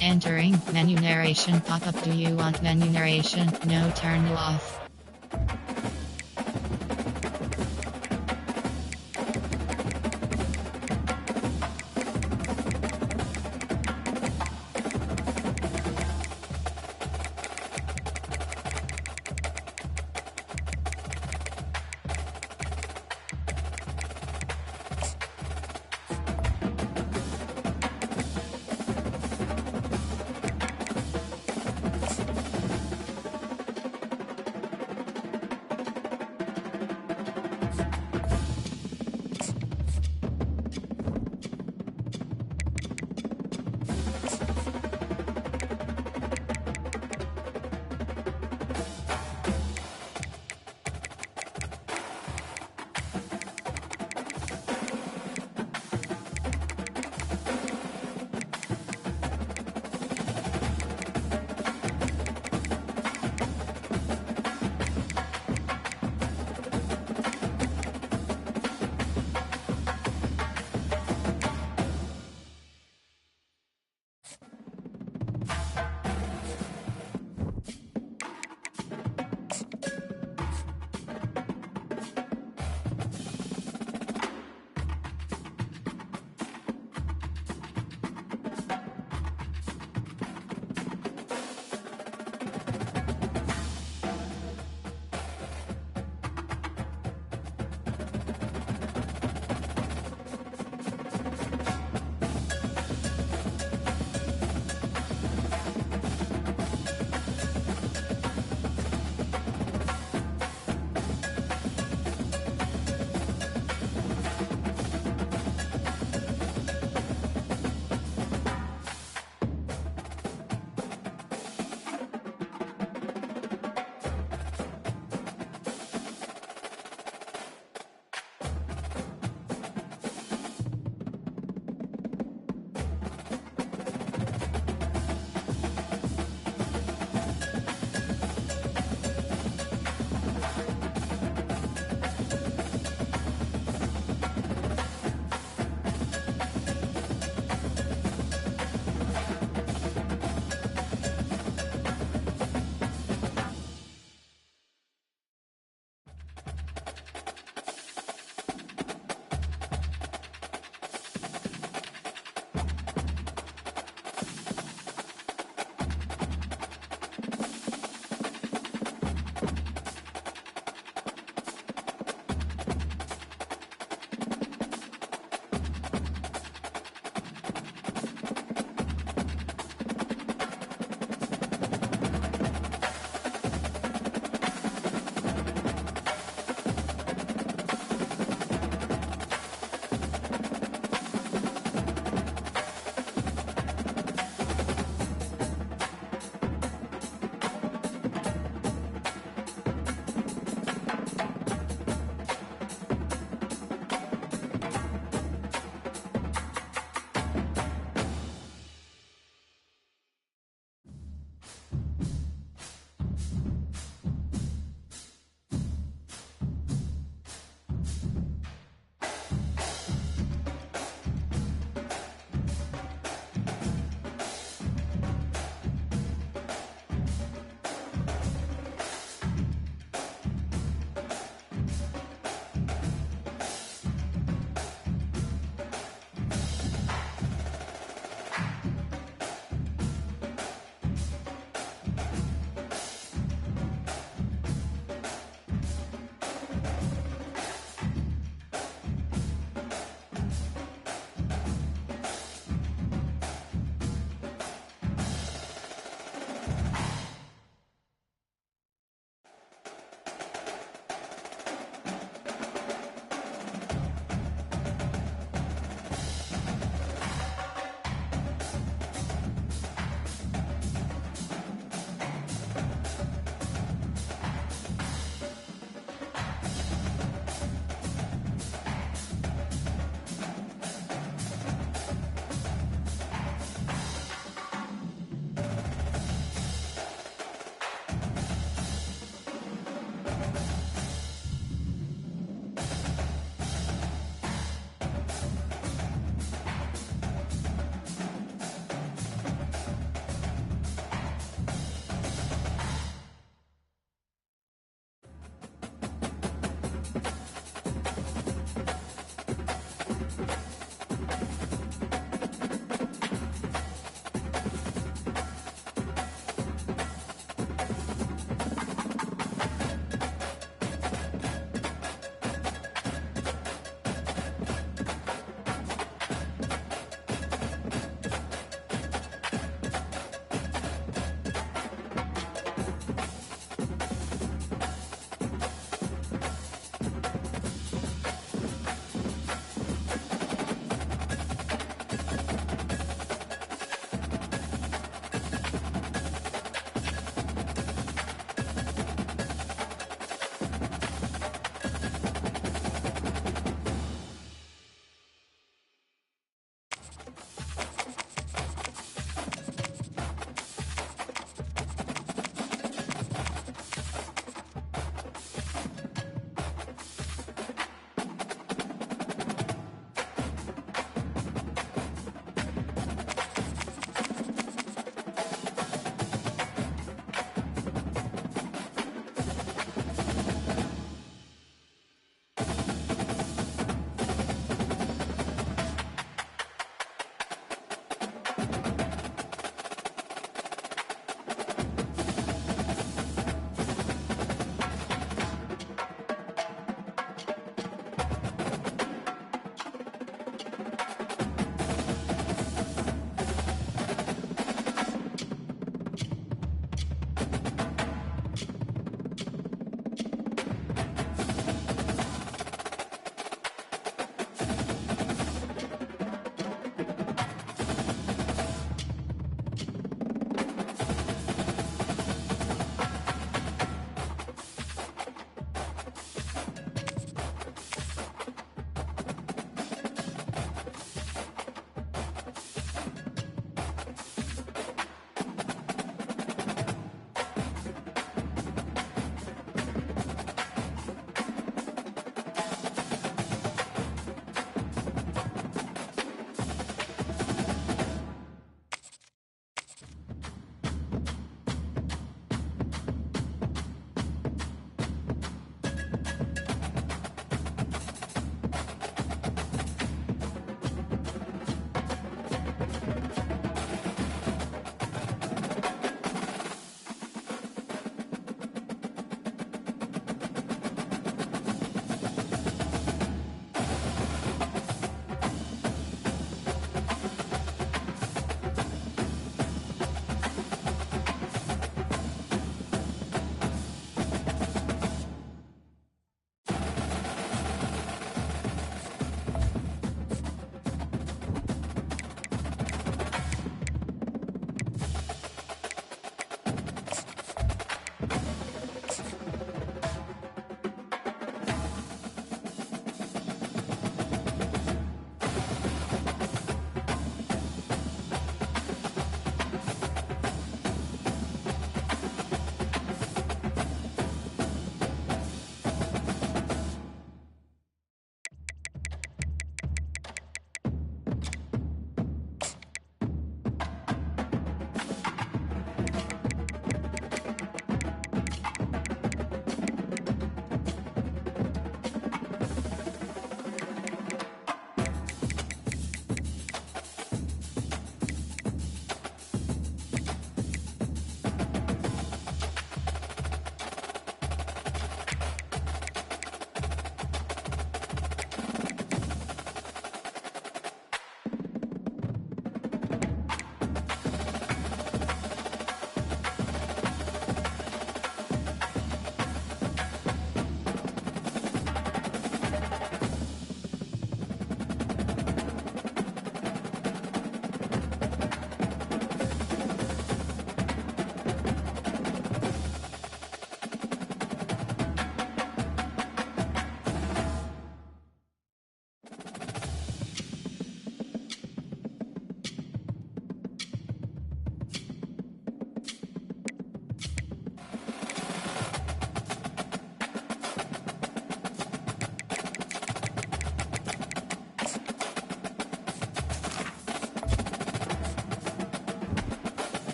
Entering menu narration pop-up. Do you want menu narration? No, turn it off.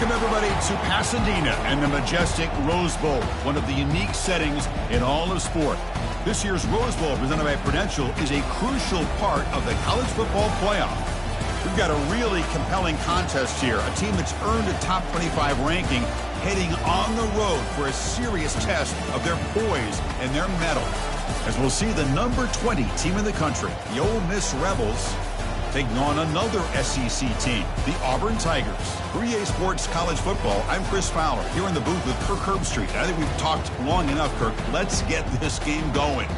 Welcome, everybody, to Pasadena and the majestic Rose Bowl, one of the unique settings in all of sport. This year's Rose Bowl, presented by Prudential, is a crucial part of the college football playoff. We've got a really compelling contest here, a team that's earned a top 25 ranking heading on the road for a serious test of their poise and their mettle. As we'll see the number 20 team in the country, the Ole Miss Rebels, taking on another SEC team, the Auburn Tigers. For EA Sports College Football, I'm Chris Fowler, here in the booth with Kirk Herbstreit. I think we've talked long enough, Kirk. Let's get this game going.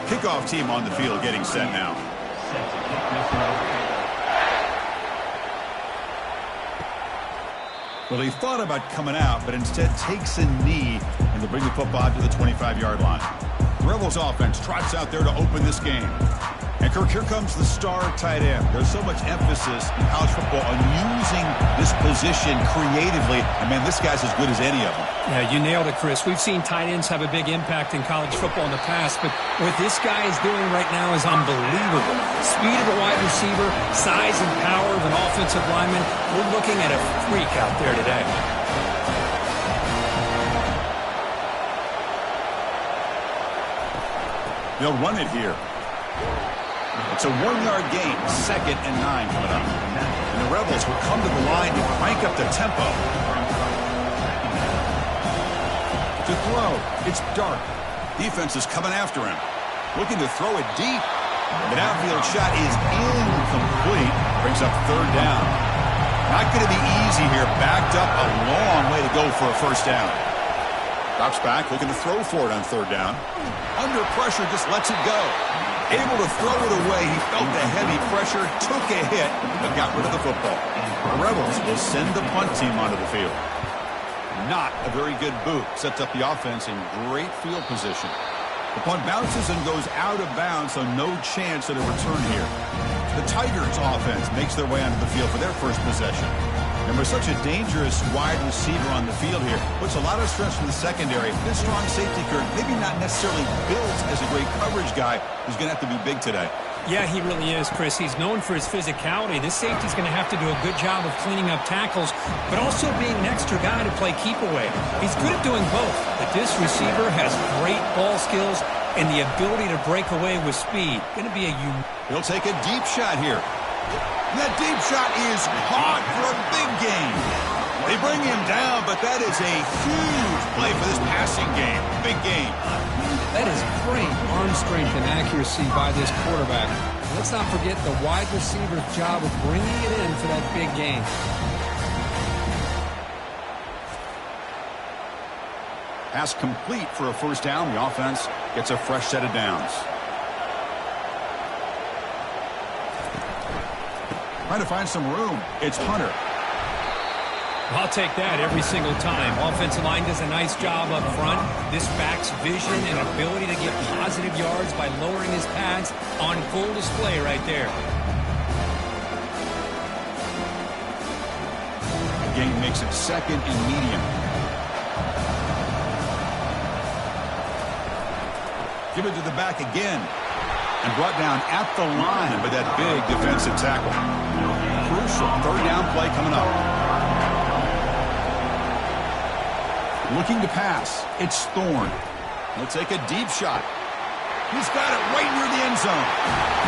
Kickoff team on the field getting set now. Well, he thought about coming out, but instead takes a knee, and they'll bring the football to the 25-yard line. The Rebels offense trots out there to open this game. And, Kirk, here comes the star tight end. There's so much emphasis in college football on using this position creatively. And, man, this guy's as good as any of them. Yeah, you nailed it, Chris. We've seen tight ends have a big impact in college football in the past, but what this guy is doing right now is unbelievable. Speed of a wide receiver, size and power of an offensive lineman. We're looking at a freak out there today. They'll run it here. It's a 1-yard gain, 2nd and 9 coming up. And the Rebels will come to the line to crank up the tempo. To throw, it's Dark. Defense is coming after him. Looking to throw it deep. The downfield shot is incomplete. Brings up 3rd down. Not going to be easy here. Backed up a long way to go for a 1st down. Drops back, looking to throw for it on 3rd down. Under pressure, just lets it go. Able to throw it away. He felt the heavy pressure, took a hit, but got rid of the football. The Rebels will send the punt team onto the field. Not a very good boot. Sets up the offense in great field position. The punt bounces and goes out of bounds, so no chance at a return here. The Tigers offense makes their way onto the field for their first possession. And with such a dangerous wide receiver on the field here, puts a lot of stress from the secondary. This strong safety, Kirk, maybe not necessarily built as a great coverage guy, who's going to have to be big today. Yeah, he really is, Chris. He's known for his physicality. This safety's going to have to do a good job of cleaning up tackles, but also being an extra guy to play keep away. He's good at doing both, but this receiver has great ball skills and the ability to break away with speed. Going to be a He'll take a deep shot here. That deep shot is caught for a big gain. They bring him down, but that is a huge play for this passing game. Big game. That is great arm strength and accuracy by this quarterback. Let's not forget the wide receiver's job of bringing it in for that big gain. Pass complete for a 1st down. The offense gets a fresh set of downs. Trying to find some room. It's Hunter. I'll take that every single time. Offensive line does a nice job up front. This back's vision and ability to get positive yards by lowering his pads on full display right there. The gain makes it 2nd and medium. Give it to the back again. And brought down at the line by that big defensive tackle. Crucial 3rd down play coming up. Looking to pass. It's Thorne. He'll take a deep shot. He's got it right near the end zone.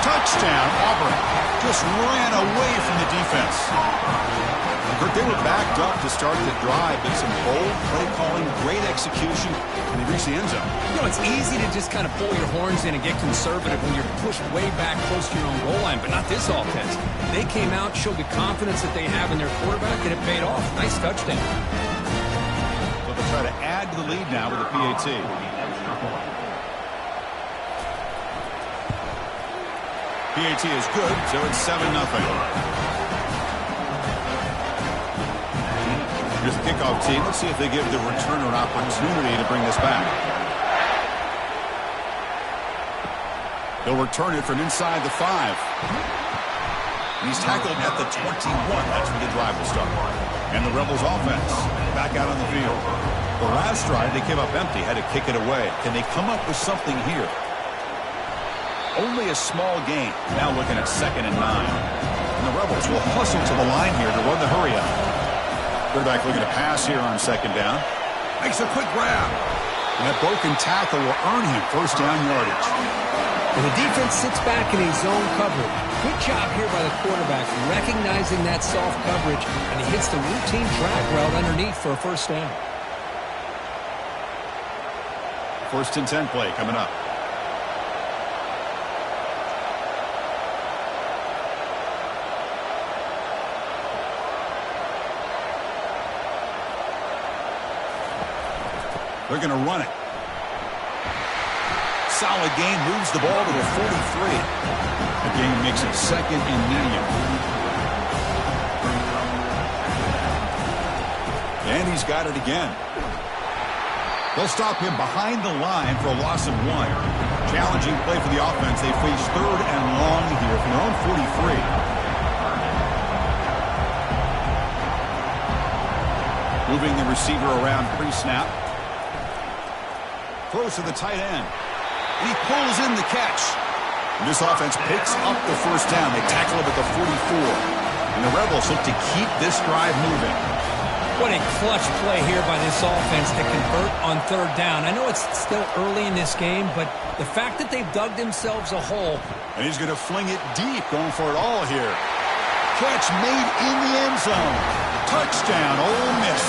Touchdown, Auburn. Just ran away from the defense. They were backed up to start the drive, but some bold play calling, great execution, and they reached the end zone. You know, it's easy to just kind of pull your horns in and get conservative when you're pushed way back close to your own goal line, but not this offense. They came out, showed the confidence that they have in their quarterback, and it paid off. Nice touchdown. So they'll try to add to the lead now with a PAT. PAT is good, so it's 7-0. Here's the kickoff team. Let's see if they give the returner an opportunity to bring this back. They'll return it from inside the 5. He's tackled at the 21. That's where the drive will start. And the Rebels offense back out on the field. The last drive, they came up empty, had to kick it away. Can they come up with something here? Only a small gain. Now looking at 2nd and 9. And the Rebels will hustle to the line here to run the hurry up. Quarterback looking to pass here on 2nd down. Makes a quick grab. And that broken tackle will earn him first down yardage. And the defense sits back in a zone coverage. Good job here by the quarterback, recognizing that soft coverage, and he hits the routine drag route underneath for a first down. 1st and 10 play coming up. They're going to run it. Solid gain, moves the ball to the 43. The game makes it 2nd and medium. And he's got it again. They'll stop him behind the line for a loss of 1. Challenging play for the offense. They face 3rd and long here from their own 43. Moving the receiver around pre-snap. Throws to the tight end. And he pulls in the catch. And this offense picks up the first down. They tackle him at the 44. And the Rebels look to keep this drive moving. What a clutch play here by this offense to convert on 3rd down. I know it's still early in this game, but the fact that they've dug themselves a hole. And he's going to fling it deep, going for it all here. Catch made in the end zone. Touchdown, Ole Miss.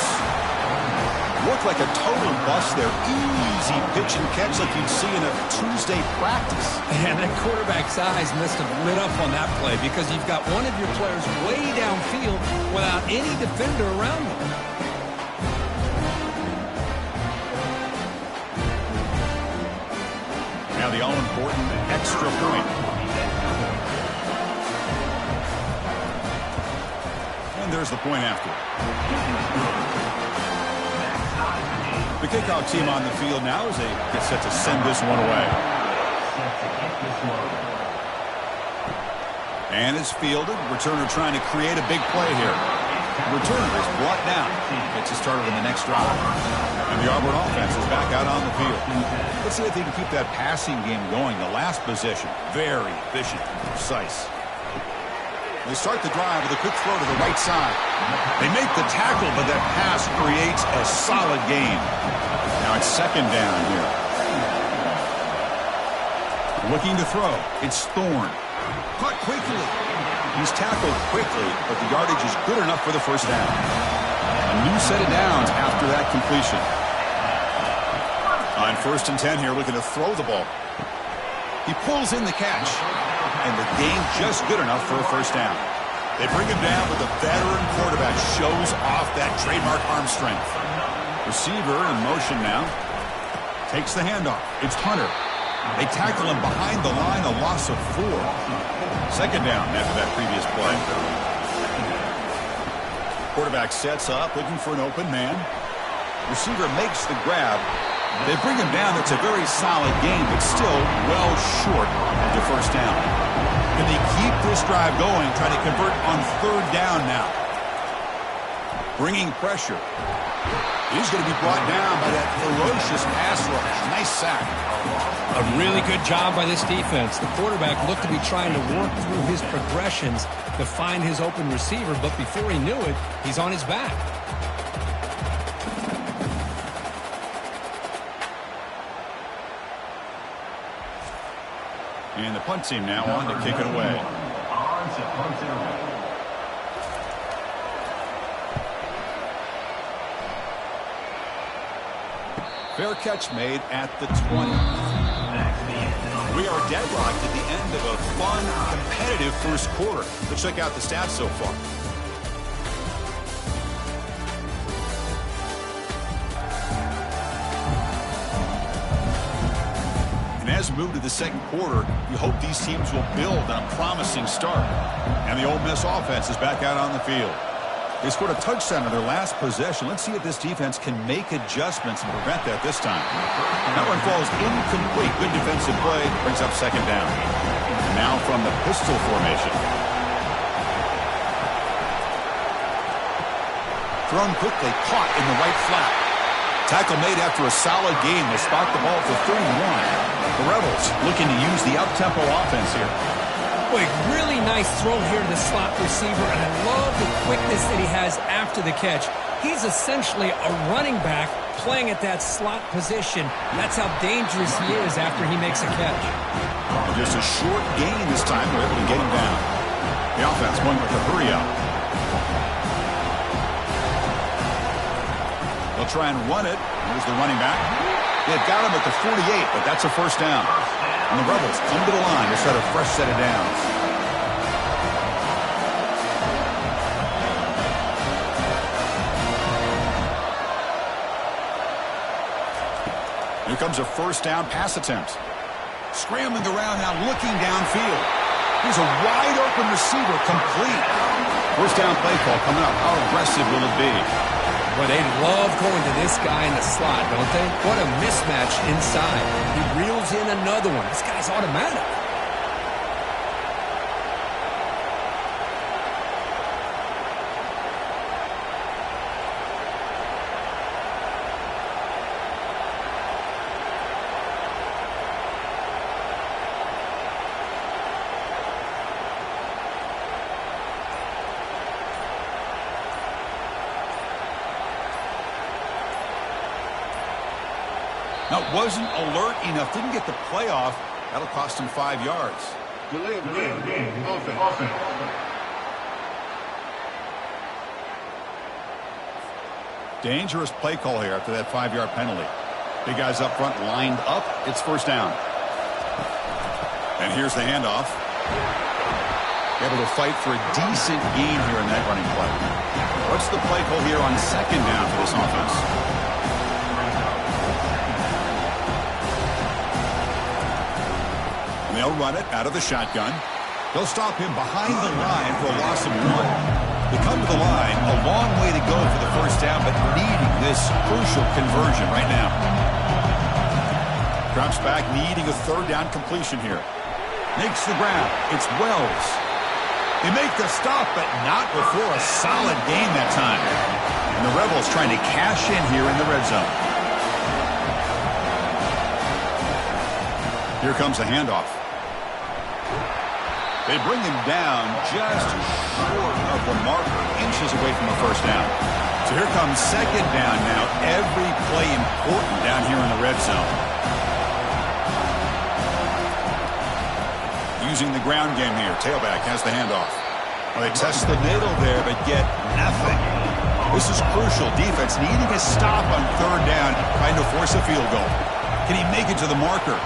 Looked like a total bust there. Easy pitch and catch like you'd see in a Tuesday practice. And that quarterback's eyes must have lit up on that play because you've got one of your players way downfield without any defender around them. Now the all-important extra point. And there's the point after. The kickoff team on the field now as they get set to send this one away. And is fielded. Returner trying to create a big play here. Returner is brought down. Gets it started in the next drive. And the Auburn offense is back out on the field. Let's see if they can keep that passing game going. The last possession, very efficient and precise. They start the drive with a quick throw to the right side. They make the tackle, but that pass creates a solid gain. Now it's 2nd down here. Looking to throw. It's Thorne. Caught quickly. He's tackled quickly, but the yardage is good enough for the first down. A new set of downs after that completion. On 1st and 10 here, looking to throw the ball. He pulls in the catch. And the gain just good enough for a first down. They bring him down, but the veteran quarterback shows off that trademark arm strength. Receiver in motion now. Takes the handoff. It's Hunter. They tackle him behind the line, a loss of 4. 2nd down after that previous play. Quarterback sets up, looking for an open man. Receiver makes the grab. They bring him down. It's a very solid game, but still well short of the first down. Can they keep this drive going, trying to convert on 3rd down now? Bringing pressure. He's going to be brought down by that ferocious pass rush. Nice sack. A really good job by this defense. The quarterback looked to be trying to work through his progressions to find his open receiver, but before he knew it, he's on his back. And the punt team now on to kick it away. Fair catch made at the 20. We are deadlocked at the end of a fun, competitive first quarter. Let's check out the stats so far. As we move to the second quarter, you hope these teams will build on a promising start. And the Ole Miss offense is back out on the field. They scored a touchdown on their last possession. Let's see if this defense can make adjustments and prevent that this time. That one falls incomplete. Good defensive play. Brings up 2nd down. And now from the pistol formation. Thrown quickly, caught in the right flat. Tackle made after a solid gain. They spot the ball for 31. The Rebels looking to use the up-tempo offense here. Boy, really nice throw here to the slot receiver, and I love the quickness that he has after the catch. He's essentially a running back playing at that slot position. That's how dangerous he is after he makes a catch. And just a short gain this time. They're able to get him down. The offense going with the hurry up. They'll try and run it. Here's the running back. They've got him at the 48, but that's a first down. And the Rebels come to the line to set a fresh set of downs. Here comes a first down pass attempt. Scrambling around now, looking downfield. Here's a wide open receiver, complete. First down play call coming up. How aggressive will it be? Well, they love going to this guy in the slot, don't they? What a mismatch inside. He reels in another one. This guy's automatic. Now, wasn't alert enough, didn't get the play off. That'll cost him 5 yards. Delay of game. Offense. Dangerous play call here after that 5-yard penalty. Big guys up front lined up. It's first down. And here's the handoff. Able to fight for a decent gain here in that running play. What's the play call here on second down for this offense? They'll run it out of the shotgun. They'll stop him behind the line for a loss of 1. They come to the line, a long way to go for the first down, but needing this crucial conversion right now. Drops back, needing a third down completion here. Makes the ground. It's Wells. They make the stop, but not before a solid gain that time. And the Rebels trying to cash in here in the red zone. Here comes the handoff. They bring him down just short of the marker, inches away from a first down. So here comes second down now. Every play important down here in the red zone. Using the ground game here. Tailback has the handoff. Well, they test the middle there, but get nothing. This is crucial. Defense needing a stop on third down, trying to force a field goal. Can he make it to the marker?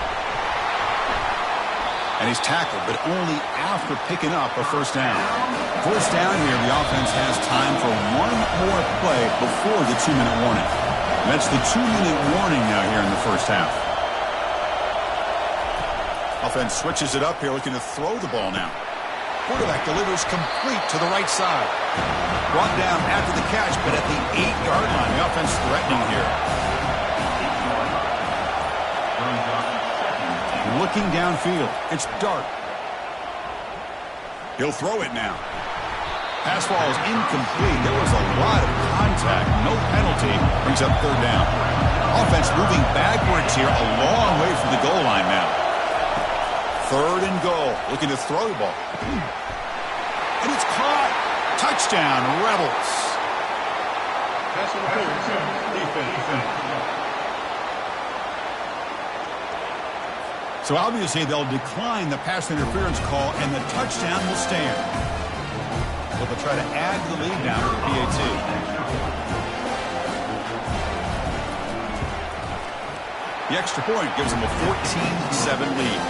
And he's tackled, but only after picking up a first down. First down here, the offense has time for one more play before the 2-minute warning. And that's the 2-minute warning now here in the first half. Offense switches it up here, looking to throw the ball now. Quarterback delivers complete to the right side. Brought down after the catch, but at the 8-yard line. The offense threatening here. Looking downfield. It's Dart. He'll throw it now. Pass ball is incomplete. There was a lot of contact. No penalty. Brings up third down. Offense moving backwards here, a long way from the goal line now. Third and goal. Looking to throw the ball. And it's caught. Touchdown, Rebels. Pass interference. Defense. So obviously they'll decline the pass interference call, and the touchdown will stand. But they'll try to add to the lead now to the PAT. The extra point gives them a 14-7 lead.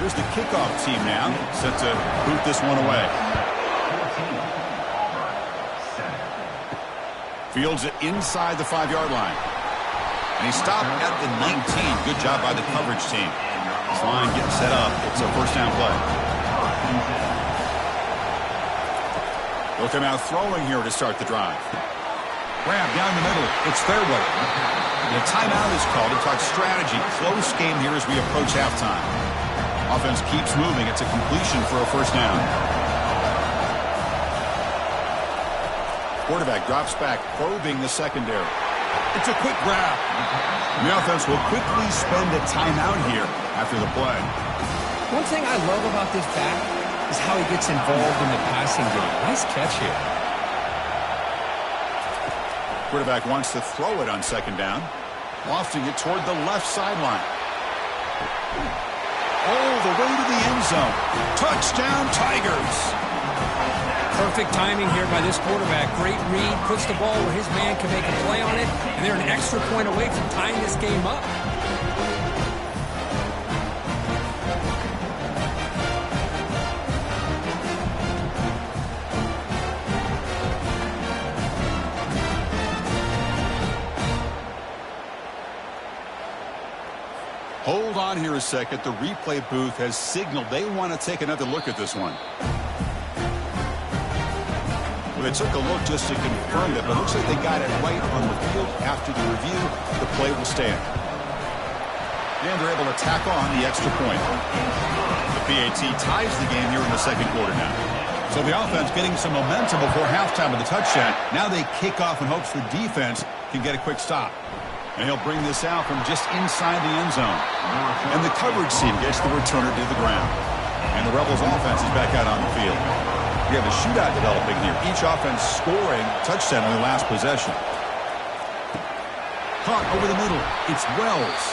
Here's the kickoff team now, set to boot this one away. Fields it inside the 5-yard line. And he stopped at the 19. Good job by the coverage team. This line getting set up. It's a first down play. They'll come out throwing here to start the drive. Grab down the middle. It's Fairweather. The timeout is called to talk strategy. Close game here as we approach halftime. Offense keeps moving. It's a completion for a first down. Quarterback drops back, probing the secondary. It's a quick grab. The offense will quickly spend a timeout here after the play. One thing I love about this back is how he gets involved in the passing game. Nice catch here. Quarterback wants to throw it on second down, lofting it toward the left sideline. All the way to the end zone. Touchdown, Tigers. Perfect timing here by this quarterback. Great read, puts the ball where his man can make a play on it, and they're an extra point away from tying this game up. Hold on here a second. The replay booth has signaled they want to take another look at this one. Well, they took a look just to confirm it, but it looks like they got it right on the field. After the review, the play will stand. And they're able to tack on the extra point. The PAT ties the game here in the second quarter now. So the offense getting some momentum before halftime with the touchdown. Now they kick off in hopes the defense can get a quick stop. And he'll bring this out from just inside the end zone. And the coverage team gets the returner to the ground. And the Rebels offense is back out on the field. We have a shootout developing here. Each offense scoring touchdown on the last possession. Caught over the middle. It's Wells.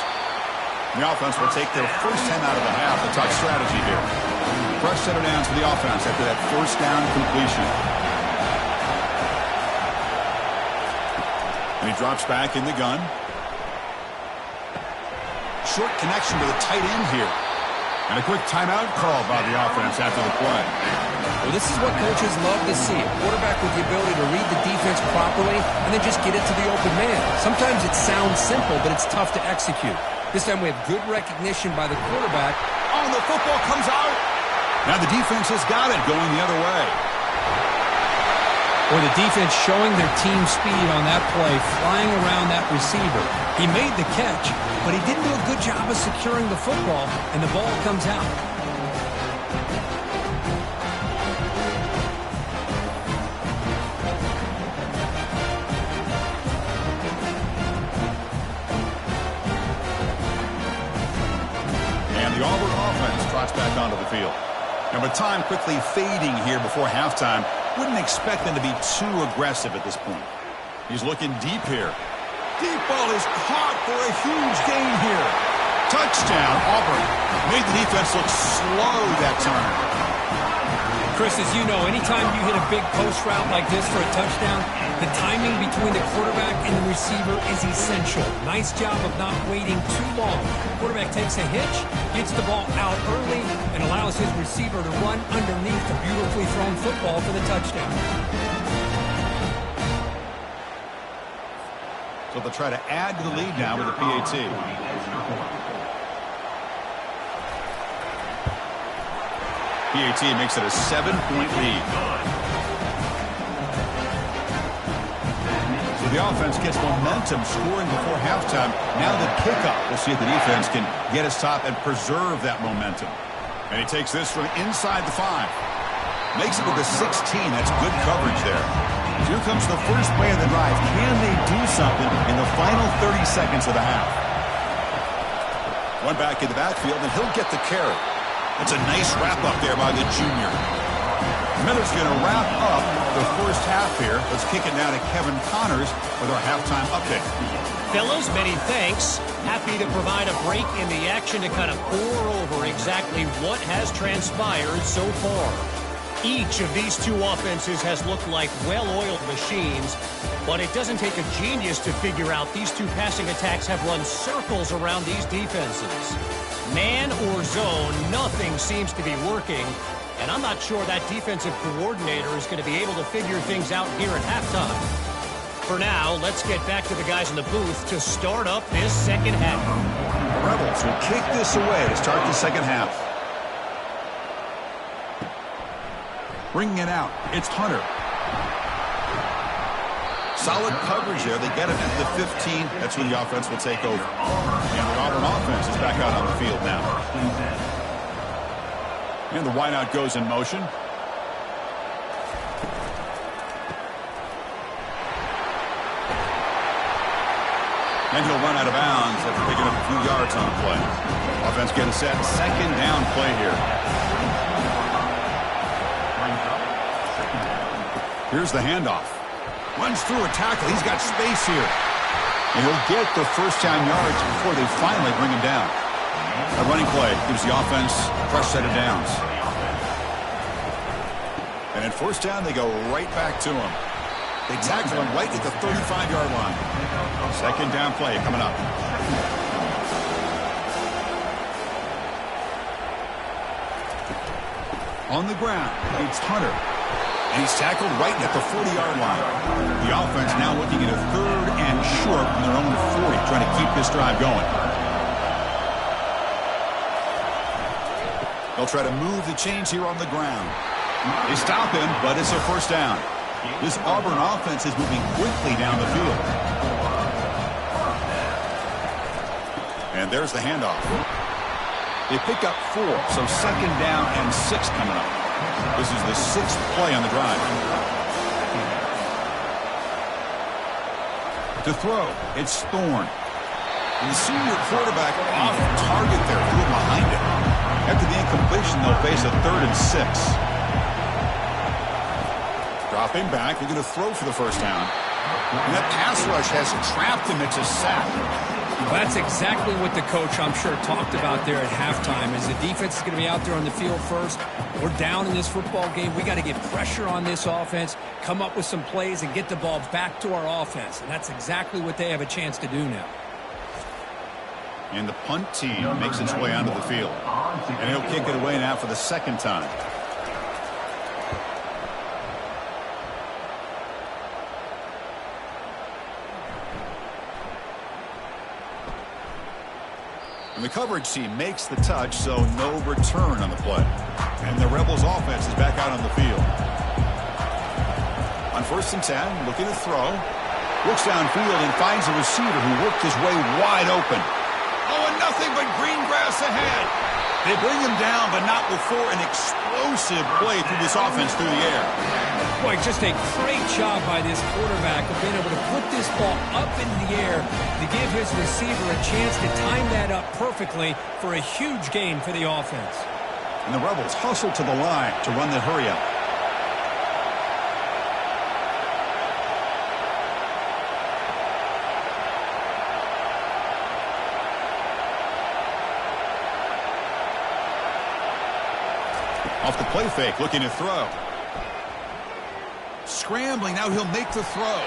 The offense will take their first 10 out of the half. The top strategy here. Fresh set of downs for the offense after that first down completion. And he drops back in the gun. Short connection to the tight end here. And a quick timeout call by the offense after the play. Well, this is what coaches love to see. A quarterback with the ability to read the defense properly and then just get it to the open man. Sometimes it sounds simple, but it's tough to execute. This time we have good recognition by the quarterback. Oh, the football comes out. Now the defense has got it going the other way. Or the defense showing their team speed on that play, flying around that receiver. He made the catch, but he didn't do a good job of securing the football, and the ball comes out. And the Auburn offense trots back onto the field. And with time quickly fading here before halftime, wouldn't expect them to be too aggressive at this point. He's looking deep here. Deep ball is caught for a huge gain here. Touchdown, Auburn. Made the defense look slow that time. Chris, as you know, anytime you hit a big post route like this for a touchdown, the timing between the quarterback and the receiver is essential. Nice job of not waiting too long. Quarterback takes a hitch, gets the ball out early, and allows his receiver to run underneath the beautifully thrown football for the touchdown. So they'll try to add to the lead now with the PAT. PAT makes it a 7-point lead. So the offense gets momentum scoring before halftime. Now the kickoff. We'll see if the defense can get his top and preserve that momentum. And he takes this from inside the 5. Makes it with the 16. That's good coverage there. Here comes the first play of the drive. Can they do something in the final 30 seconds of the half? One back in the backfield, and he'll get the carry. That's a nice wrap-up there by the junior. Miller's going to wrap up the first half here. Let's kick it now to Kevin Connors with our halftime update. Fellas, many thanks. Happy to provide a break in the action to kind of pour over exactly what has transpired so far. Each of these two offenses has looked like well-oiled machines, but it doesn't take a genius to figure out these two passing attacks have run circles around these defenses. Man or zone, nothing seems to be working, and I'm not sure that defensive coordinator is going to be able to figure things out here at halftime. For now, let's get back to the guys in the booth to start up this second half. The Rebels will kick this away to start the second half. Bringing it out, it's Hunter. Solid coverage there. They get it at the 15. That's when the offense will take over. And the Auburn offense is back out on the field now. And the wideout goes in motion. And he'll run out of bounds after picking up a few yards on the play. Offense getting set. Second down play here. Here's the handoff. Runs through a tackle. He's got space here. And he'll get the first down yards before they finally bring him down. A running play gives the offense a fresh set of downs. And at first down, they go right back to him. They tackle him right at the 35-yard line. Second down play coming up. On the ground, it's Hunter. And he's tackled right at the 40-yard line. The offense now looking at a third and short from their own 40, trying to keep this drive going. They'll try to move the chains here on the ground. They stop him, but it's a first down. This Auburn offense is moving quickly down the field. And there's the handoff. They pick up 4, so second down and 6 coming up. This is the 6th play on the drive. To throw, it's Thorne. And the senior quarterback off target there, threw behind him. After the incompletion, they'll face a 3rd and 6. Dropping back, they're going to throw for the first down. And that pass rush has trapped him. It's a sack. Well, that's exactly what the coach, I'm sure, talked about there at halftime, is the defense is going to be out there on the field first. We're down in this football game. We got to get pressure on this offense, come up with some plays, and get the ball back to our offense. And that's exactly what they have a chance to do now. And the punt team makes its way onto the field. And he'll kick it away now for the second time. And the coverage team makes the touch, so no return on the play. And the Rebels offense is back out on the field. On 1st and 10, looking to throw. Looks downfield and finds a receiver who worked his way wide open. Oh, and nothing but green grass ahead. They bring him down, but not before an explosive play through this offense through the air. Boy, just a great job by this quarterback of being able to put this ball up in the air to give his receiver a chance to time that up perfectly for a huge gain for the offense. And the Rebels hustle to the line to run the hurry-up. Off the play fake, looking to throw. Scrambling, now he'll make the throw.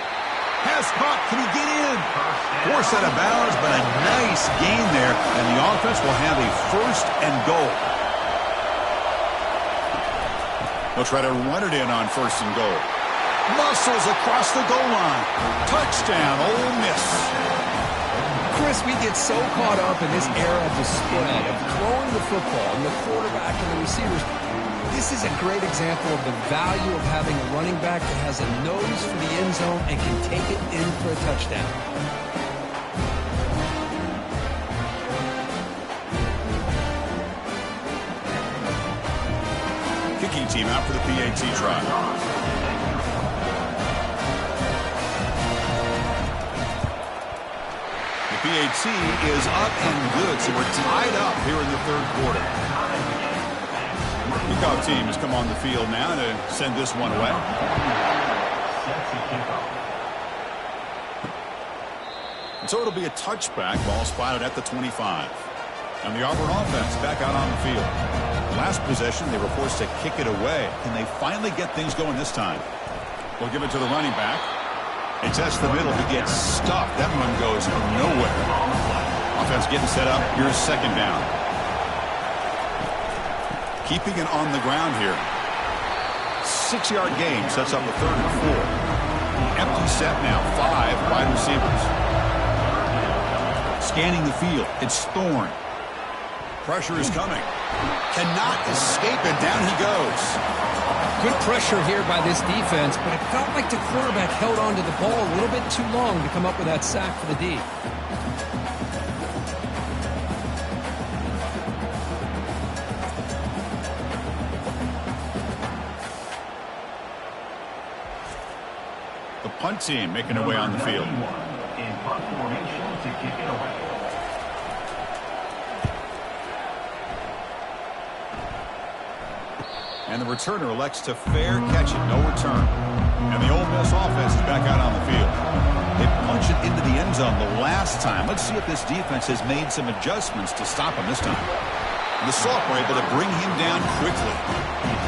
Pass caught, can he get in? Forced out of bounds, but a nice gain there, and the offense will have a 1st and goal. They'll try to run it in on 1st and goal. Muscles across the goal line. Touchdown, Ole Miss. Chris, we get so caught up in this era of the spread, of throwing the football, and the quarterback and the receivers. This is a great example of the value of having a running back that has a nose for the end zone and can take it in for a touchdown. Kicking team out for the PAT try. The PAT is up and good, so we're tied up here in the 3rd quarter. Kickoff team has come on the field now to send this one away. And so it'll be a touchback. Ball spotted at the 25. And the Auburn offense back out on the field. Last possession, they were forced to kick it away. Can they finally get things going this time? We'll give it to the running back. It tests the middle. He gets stuffed. That run goes nowhere. Offense getting set up. Here's second down. Keeping it on the ground here. 6-yard gain sets up a 3rd and 4. Empty set now. 5 wide receivers. Scanning the field. It's Thorne. Pressure is coming. Cannot escape it. Down he goes. Good pressure here by this defense, but it felt like the quarterback held on to the ball a little bit too long to come up with that sack for the D. The punt team making their way on the field. punt formation to kick it away. And the returner elects to fair catch it, no return. And the Ole Miss offense is back out on the field. They punch it into the end zone the last time. Let's see if this defense has made some adjustments to stop him this time. And the Sauk were able to bring him down quickly.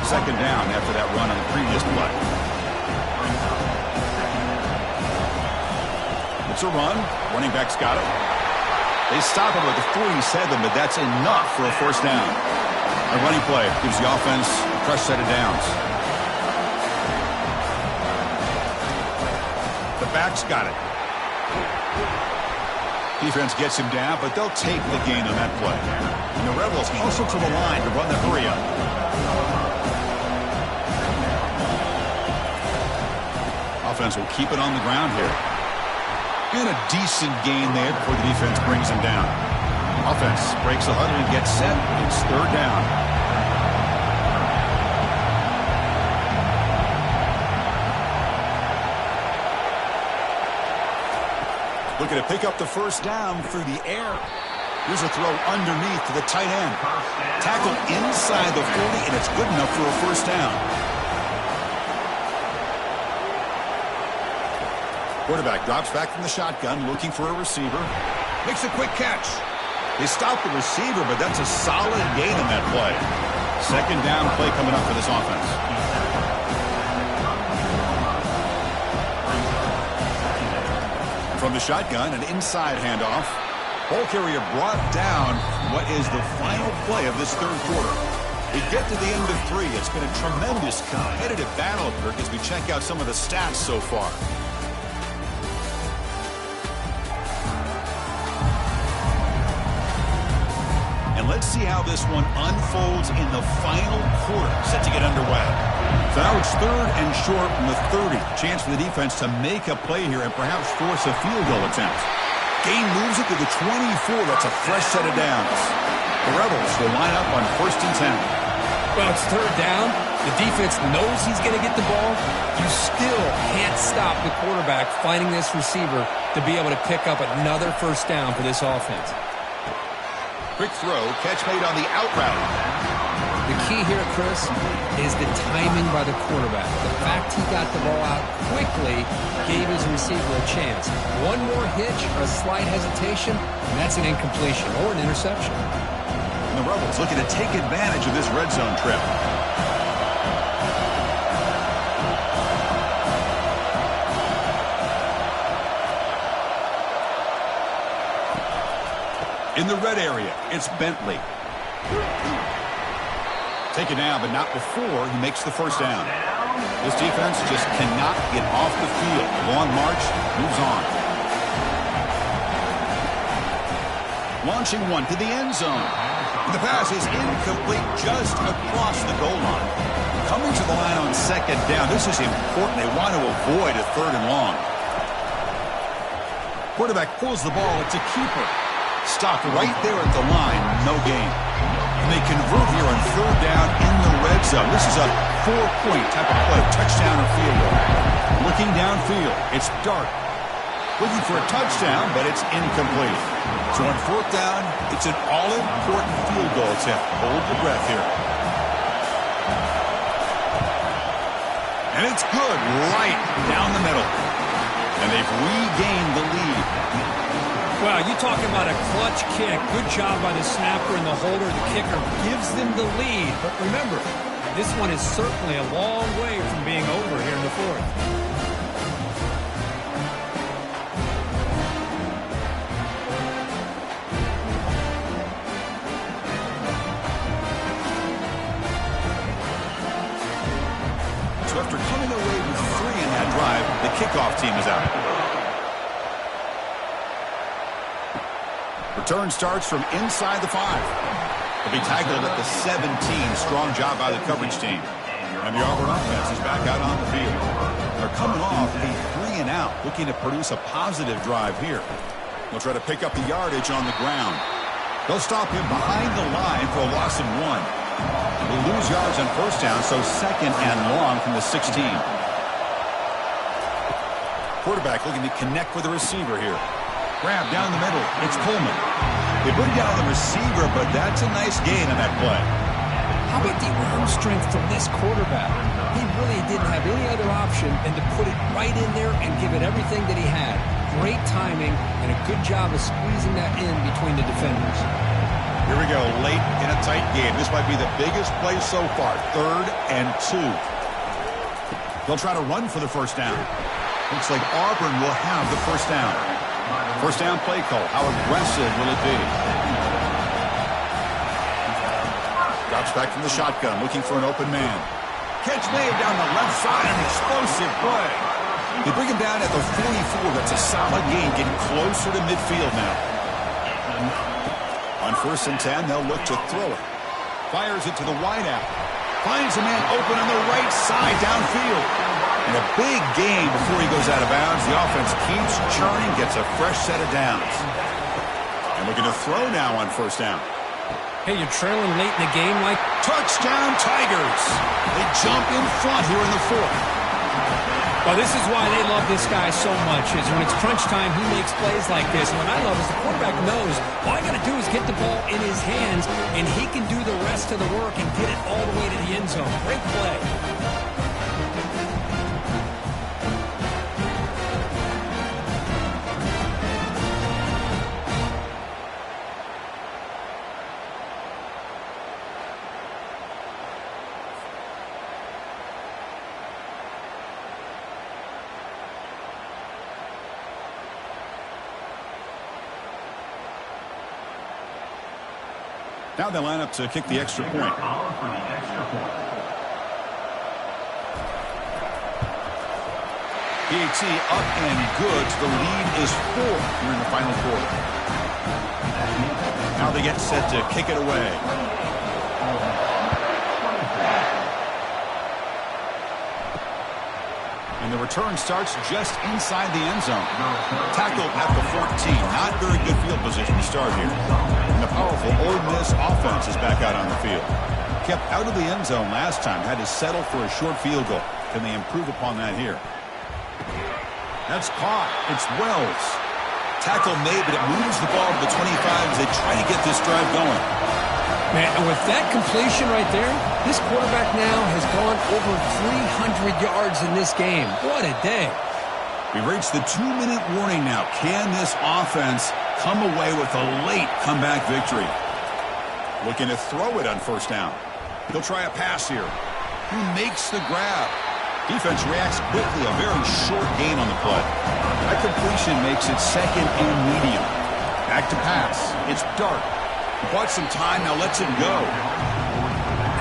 Second down after that run on the previous play. It's a run. Running back's got it. They stop him at the 47, but that's enough for a first down. A running play gives the offense a fresh set of downs. The back's got it. Defense gets him down, but they'll take the gain on that play. And the Rebels also to the line to run the hurry up. Offense will keep it on the ground here. And a decent gain there before the defense brings him down. Offense breaks the huddle and gets set. It's third down. Looking to pick up the first down through the air. Here's a throw underneath to the tight end. Tackle inside the 40, and it's good enough for a first down. Quarterback drops back from the shotgun, looking for a receiver. Makes a quick catch. They stop the receiver, but that's a solid gain on that play. Second down play coming up for this offense. From the shotgun, an inside handoff. Ball carrier brought down. What is the final play of this third quarter? We get to the end of 3. It's been a tremendous competitive battle, Kirk, as we check out some of the stats so far. Let's see how this one unfolds in the final quarter, set to get underway. So now it's third and short from the 30. Chance for the defense to make a play here and perhaps force a field goal attempt. Gain moves it to the 24. That's a fresh set of downs. The Rebels will line up on 1st and 10. Well, it's third down. The defense knows he's going to get the ball. You still can't stop the quarterback finding this receiver to be able to pick up another first down for this offense. Quick throw, catch made on the out route. The key here, Chris, is the timing by the quarterback. The fact he got the ball out quickly gave his receiver a chance. One more hitch or a slight hesitation, and that's an incompletion or an interception. And the Rebels looking to take advantage of this red zone trip. In the red area, it's Bentley. Taken down, but not before he makes the first down. This defense just cannot get off the field. Long march, moves on. Launching one to the end zone. The pass is incomplete just across the goal line. Coming to the line on second down. This is important. They want to avoid a third and long. Quarterback pulls the ball. It's a keeper. Stopped right there at the line, no gain. And they convert here on third down in the red zone. This is a 4-point type of play, touchdown or field goal. Looking downfield, it's Dark. Looking for a touchdown, but it's incomplete. So on fourth down, it's an all-important field goal attempt. Hold your breath here. And it's good, right down the middle. And they've regained the lead. Wow, you talking about a clutch kick. Good job by the snapper and the holder. The kicker gives them the lead. But remember, this one is certainly a long way from being over here in the fourth. So after coming away with 3 in that drive, the kickoff team is out. Return starts from inside the 5. He'll be tackled at the 17. Strong job by the coverage team. And the Auburn offense is back out on the field. They're coming off a 3 and out, looking to produce a positive drive here. They'll try to pick up the yardage on the ground. They'll stop him behind the line for a loss of 1. They'll lose yards on first down, so second and long from the 16. Quarterback looking to connect with the receiver here. Grab down the middle. It's Coleman. They bring down the receiver, but that's a nice gain on that play. How about the arm strength from this quarterback? He really didn't have any other option than to put it right in there and give it everything that he had. Great timing and a good job of squeezing that in between the defenders. Here we go, late in a tight game. This might be the biggest play so far. 3rd and 2. They'll try to run for the first down. Looks like Auburn will have the first down. First down play call. How aggressive will it be? Drops back from the shotgun, looking for an open man. Catch made down the left side, an explosive play. They bring him down at the 44. That's a solid gain, getting closer to midfield now. On 1st and 10, they'll look to throw it. Fires it to the wideout. Finds a man open on the right side downfield. And a big gain before he goes out of bounds. The offense keeps churning, gets a fresh set of downs. And looking to throw now on 1st down. Hey, you're trailing late in the game like... Touchdown, Tigers. They jump in front here in the 4th. Well, this is why they love this guy so much, is when it's crunch time, he makes plays like this. And what I love is the quarterback knows all I got to do is get the ball in his hands, and he can do the rest of the work and get it all the way to the end zone. Great play. Now they line up to kick the extra point. PAT up and good. The lead is 4 here in the final quarter. Now they get set to kick it away. And the return starts just inside the end zone. Tackled at the 14. Not very good field position to start here. And the powerful Ole Miss offense is back out on the field. Kept out of the end zone last time. Had to settle for a short field goal. Can they improve upon that here? That's caught. It's Wells. Tackle made, but it moves the ball to the 25 as they try to get this drive going. Man, and with that completion right there, this quarterback now has gone over 300 yards in this game. What a day. We reached the 2-minute warning now. Can this offense come away with a late comeback victory? Looking to throw it on 1st down. He'll try a pass here. Who makes the grab? Defense reacts quickly. A very short gain on the play. That completion makes it 2nd and medium. Back to pass. It's Dart. He bought some time, now lets it go.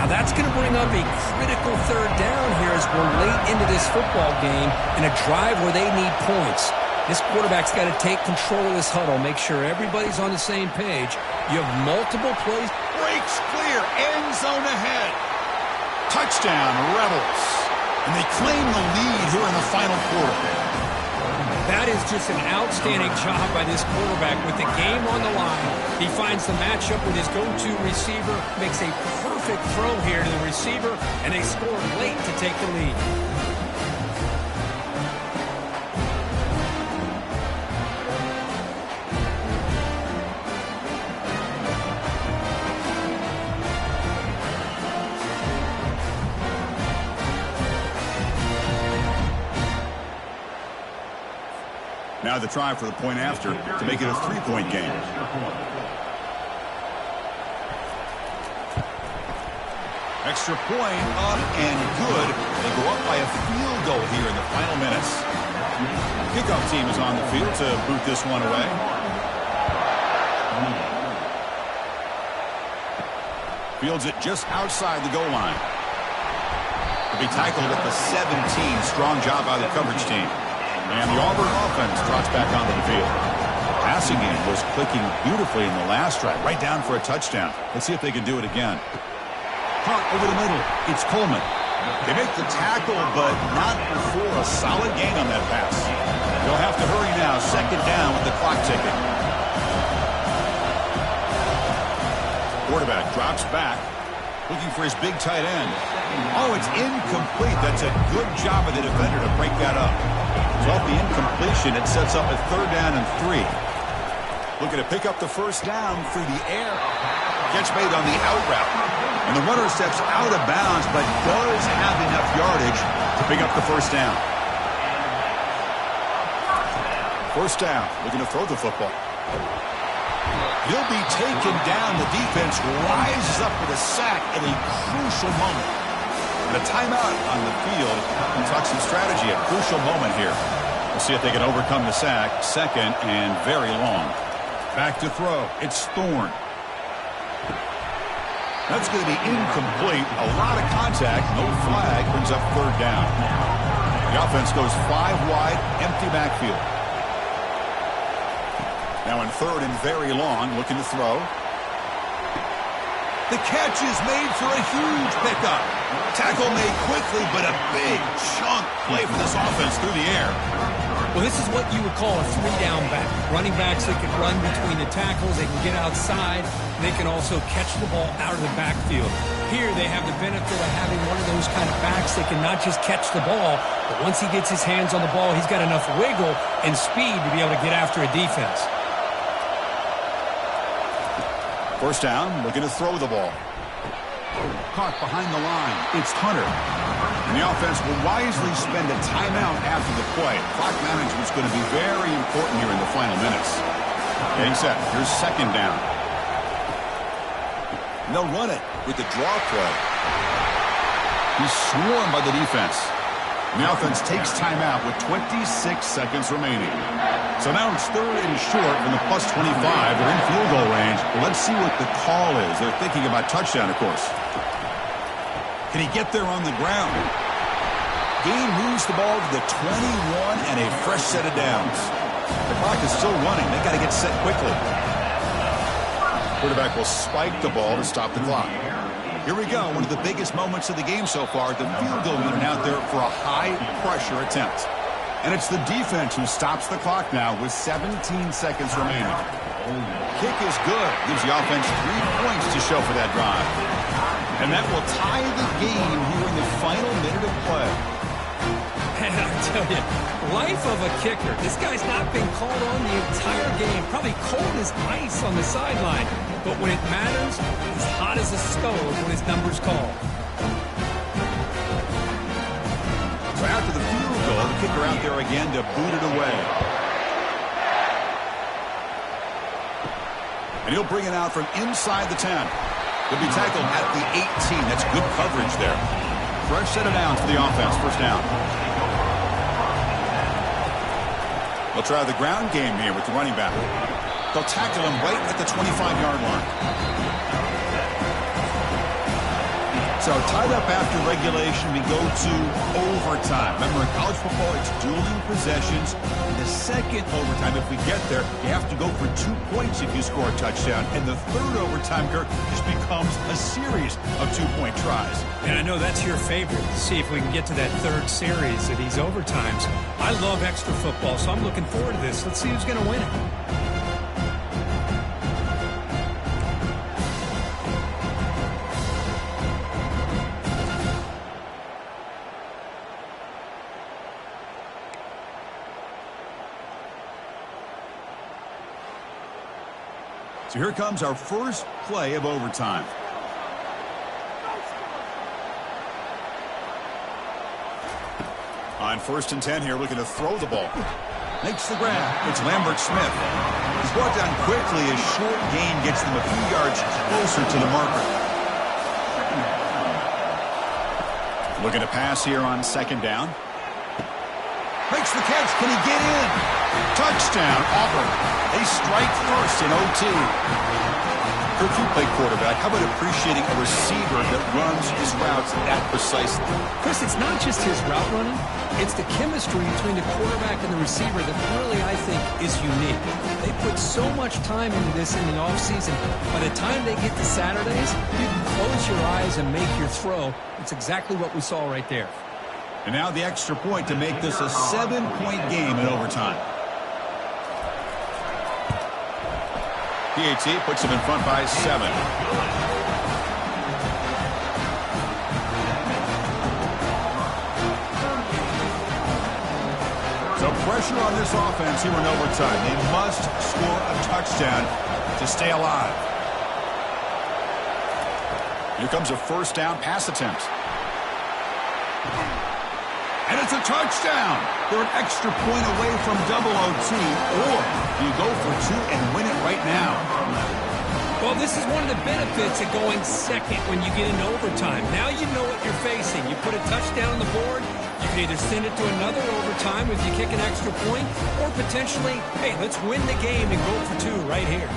Now that's going to bring up a critical 3rd down here as we're late into this football game in a drive where they need points. This quarterback's got to take control of this huddle, make sure everybody's on the same page. You have multiple plays. Breaks clear, end zone ahead. Touchdown, Rebels. And they claim the lead here in the final quarter. That is just an outstanding job by this quarterback with the game on the line. He finds the matchup with his go-to receiver, makes a perfect throw here to the receiver, and they score late to take the lead. Now the try for the point after to make it a 3-point game. Extra point up and good. They go up by a field goal here in the final minutes. Kickoff team is on the field to boot this one away. Fields it just outside the goal line. He'll be tackled at the 17. Strong job by the coverage team. And the Auburn offense trots back onto the field. Passing game was clicking beautifully in the last drive, right down for a touchdown. Let's see if they can do it again. Caught over the middle. It's Coleman. They make the tackle, but not before a solid gain on that pass. They'll have to hurry now. 2nd down with the clock ticking. Quarterback drops back, looking for his big tight end. Oh, it's incomplete. That's a good job of the defender to break that up. So off the incompletion, it sets up a 3rd down and 3. Looking to pick up the first down through the air. Catch made on the out route. And the runner steps out of bounds, but does have enough yardage to pick up the first down. First down, looking to throw the football. He'll be taken down. The defense rises up with a sack at a crucial moment. And a timeout on the field. And talk some strategy. A crucial moment here. We'll see if they can overcome the sack. Second and very long. Back to throw. It's Thorne. That's going to be incomplete. A lot of contact. No flag. Brings up third down. The offense goes 5 wide. Empty backfield. Now in third and very long, looking to throw. The catch is made for a huge pickup. Tackle made quickly, but a big chunk play for this offense through the air. Well, this is what you would call a 3-down back. Running backs that can run between the tackles, they can get outside, they can also catch the ball out of the backfield. Here they have the benefit of having one of those kind of backs that can not just catch the ball, but once he gets his hands on the ball, he's got enough wiggle and speed to be able to get after a defense. First down, looking to throw the ball. Caught behind the line. It's Hunter. And the offense will wisely spend a timeout after the play. Clock management's going to be very important here in the final minutes. Getting set. Here's second down. And they'll run it with the draw play. He's swarmed by the defense. And the offense takes timeout with 26 seconds remaining. So now it's third and short from the +25. They're in field goal range. Well, let's see what the call is. They're thinking about touchdown, of course. Can he get there on the ground? Gain moves the ball to the 21 and a fresh set of downs. The clock is still running. They got to get set quickly. Quarterback will spike the ball to stop the clock. Here we go. One of the biggest moments of the game so far. The field goal unit out there for a high-pressure attempt. And it's the defense who stops the clock now with 17 seconds remaining. Kick is good. Gives the offense 3 points to show for that drive. And that will tie the game here in the final minute of play. And I tell you, life of a kicker. This guy's not been called on the entire game. Probably cold as ice on the sideline. But when it matters, he's hot as a stove when his number's called. So after the field goal, the kicker out there again to boot it away. And he'll bring it out from inside the 10. He'll be tackled at the 18. That's good coverage there. Fresh set of downs for the offense. First down. They'll try the ground game here with the running back. They'll tackle him right at the 25-yard line. So tied up after regulation, we go to overtime. Remember, in college football, it's dueling possessions. The second overtime, if we get there, you have to go for 2 points if you score a touchdown. And the third overtime, Kirk, just becomes a series of 2-point tries. And I know that's your favorite, to see if we can get to that third series of these overtimes. I love extra football, so I'm looking forward to this. Let's see who's going to win it. So here comes our first play of overtime. On 1st and 10 here, looking to throw the ball. Makes the grab. It's Lambert Smith. He's brought down quickly. His short gain gets them a few yards closer to the marker. Looking to pass here on 2nd down. Makes the catch. Can he get in? Touchdown, Auburn. They strike first in OT. Kirk, you play quarterback. How about appreciating a receiver that runs his routes that precisely? Chris, it's not just his route running. It's the chemistry between the quarterback and the receiver that really, I think, is unique. They put so much time into this in the offseason. By the time they get to Saturdays, you can close your eyes and make your throw. It's exactly what we saw right there. And now the extra point to make this a 7-point game in overtime. PAT puts him in front by 7. So Pressure on this offense here in overtime. They must score a touchdown to stay alive. Here comes a first down pass attempt. And it's a touchdown. They're an extra point away from double OT, or you go for two and win it right now. Well, this is one of the benefits of going second when you get into overtime. Now you know what you're facing. You put a touchdown on the board, you can either send it to another overtime if you kick an extra point, or potentially, hey, let's win the game and go for two right here.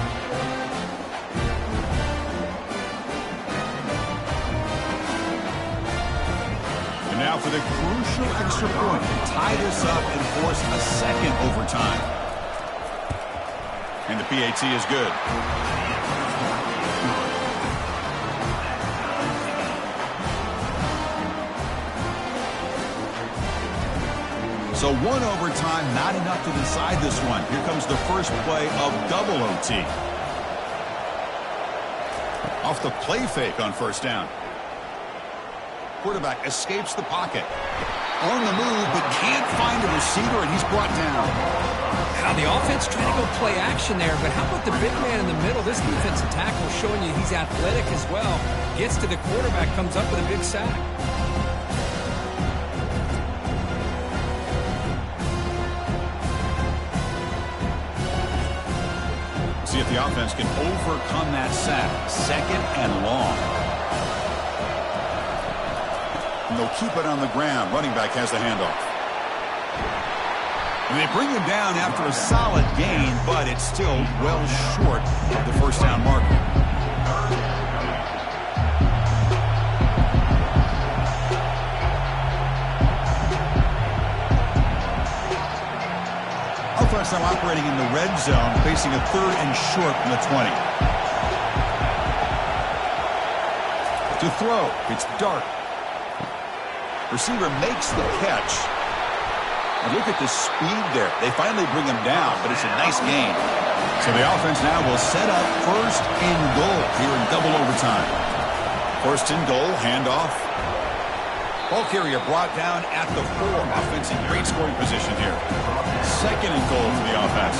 And now for the crucial extra point to tie this up and force a second overtime. And the PAT is good. So one overtime, not enough to decide this one. Here comes the first play of double OT. Off the play fake on first down. Quarterback escapes the pocket. On the move, but can't find a receiver, and he's brought down. Now the offense trying to go play action there, but how about the big man in the middle? This defensive tackle showing you he's athletic as well. Gets to the quarterback, comes up with a big sack. See if the offense can overcome that sack. Second and long. And they'll keep it on the ground. Running back has the handoff. And they bring him down after a solid gain, but it's still well short of the first down marker. Offense now operating in the red zone, facing a third and short from the 20. To throw, it's Dart. Receiver makes the catch. And look at the speed there. They finally bring him down, but it's a nice gain. So the offense now will set up first and goal here in double overtime. First and goal, handoff. Ball carrier brought down at the 4. Offense in great scoring position here. Second and goal for the offense.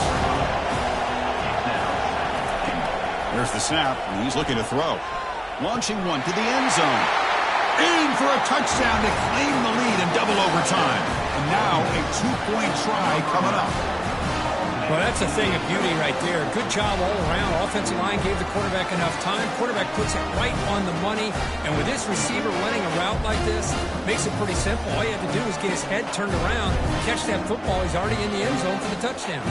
There's the snap, and he's looking to throw. Launching one to the end zone. In for a touchdown to claim the lead in double overtime. And now a 2-point try coming up. Well, that's a thing of beauty right there. Good job all around. Offensive line gave the quarterback enough time. Quarterback puts it right on the money. And with this receiver running a route like this, makes it pretty simple. All you have to do is get his head turned around, catch that football. He's already in the end zone for the touchdown.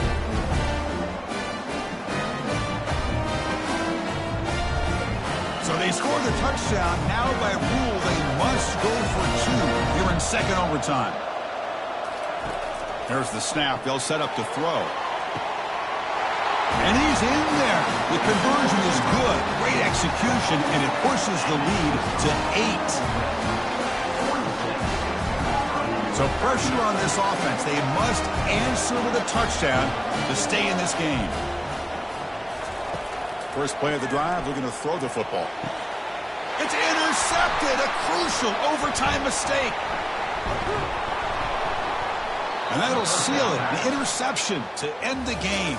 So they score the touchdown. Now by rule, they must go for two here in second overtime. There's the snap. They'll set up to throw. And he's in there. The conversion is good. Great execution, and it pushes the lead to 8. So pressure on this offense. They must answer with a touchdown to stay in this game. First play of the drive, looking to throw the football. It's intercepted. A crucial overtime mistake. And that'll seal it. The interception to end the game.